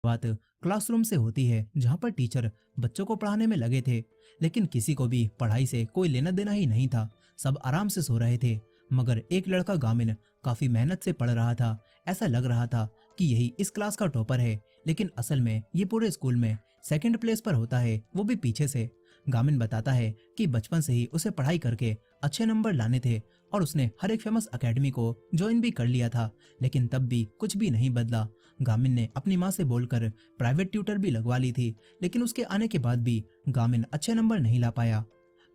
बात क्लासरूम से होती है जहां पर टीचर बच्चों को पढ़ाने में लगे थे, लेकिन किसी को भी पढ़ाई से कोई लेना देना ही नहीं था। सब आराम से सो रहे थे, मगर एक लड़का गामिन काफी मेहनत से पढ़ रहा था। ऐसा लग रहा था कि यही इस क्लास का टॉपर है, लेकिन असल में ये पूरे स्कूल में सेकंड प्लेस पर होता है, वो भी पीछे से। गामिन बताता है कि बचपन से ही उसे पढ़ाई करके अच्छे नंबर लाने थे और उसने हर एक फेमस एकेडमी को ज्वाइन भी कर लिया था, लेकिन तब भी कुछ भी नहीं बदला। गामिन ने अपनी माँ से बोलकर प्राइवेट ट्यूटर भी लगवा ली थी, लेकिन उसके आने के बाद भी गामिन अच्छे नंबर नहीं ला पाया।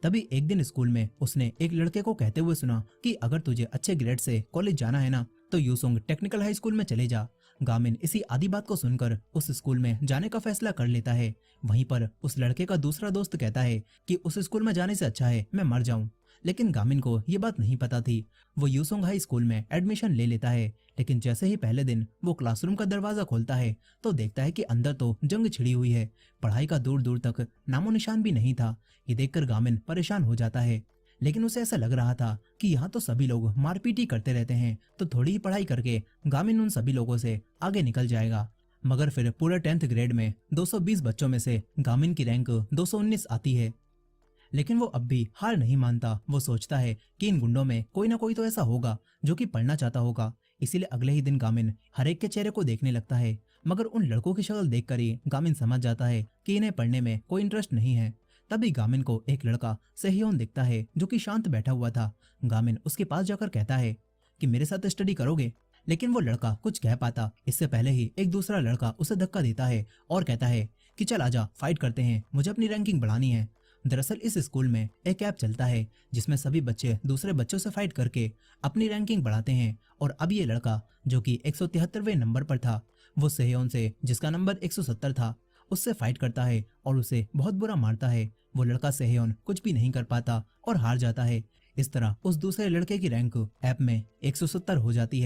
तभी एक दिन स्कूल में उसने एक लड़के को कहते हुए सुना कि अगर तुझे अच्छे ग्रेड से कॉलेज जाना है ना, तो यूसुंग टेक्निकल हाई स्कूल में चले जा। गामिन इसी आधी बात को सुनकर उस स्कूल में जाने का फैसला कर लेता है। वहीं पर उस लड़के का दूसरा दोस्त कहता है कि उस स्कूल में जाने से अच्छा है मैं मर जाऊं, लेकिन गामिन को ये बात नहीं पता थी। वो यूसुंग हाई स्कूल में एडमिशन ले लेता है, लेकिन जैसे ही पहले दिन वो क्लासरूम का दरवाजा खोलता है तो देखता है कि अंदर तो जंग छिड़ी हुई है। पढ़ाई का दूर दूर तक नामो निशान भी नहीं था। ये देखकर गामिन परेशान हो जाता है, लेकिन उसे ऐसा लग रहा था कि यहाँ तो सभी लोग मारपीट ही करते रहते हैं, तो थोड़ी ही पढ़ाई करके गामिन उन सभी लोगों से आगे निकल जाएगा। मगर फिर पूरे 10th ग्रेड में 220 बच्चों में से गामिन की रैंक 219 आती है। लेकिन वो अब भी हार नहीं मानता। वो सोचता है कि इन गुंडों में कोई ना कोई तो ऐसा होगा जो कि पढ़ना चाहता होगा। इसीलिए अगले ही दिन गामिन हर एक के चेहरे को देखने लगता है, मगर उन लड़कों की शक्ल देखकर ही गामिन समझ जाता है कि इन्हें पढ़ने में कोई इंटरेस्ट नहीं है। तभी गामिन को एक लड़का सेह्योन दिखता है जो कि शांत बैठा हुआ था। गामिन उसके पास जाकर कहता है कि मेरे साथ स्टडी करोगे, लेकिन वो लड़का कुछ कह पाता इससे पहले ही एक दूसरा लड़का उसे धक्का देता है और कहता है कि चल आजा फाइट करते हैं, मुझे अपनी रैंकिंग बढ़ानी है। दरअसल इस स्कूल में एक ऐप चलता है जिसमें सभी बच्चे दूसरे बच्चों से फाइट करके अपनी रैंकिंग बढ़ाते हैं। और अब ये लड़का जो कि 173वें नंबर पर था, वो सेह्योन से जिसका नंबर 170 था उससे फाइट करता है और उसे बहुत बुरा मारता है। वो लड़का सेह्योन कुछ भी नहीं कर पाता और हार जाता है। इस तरह उस दूसरे लड़के की रैंक ऐप में 170 हो जाती है।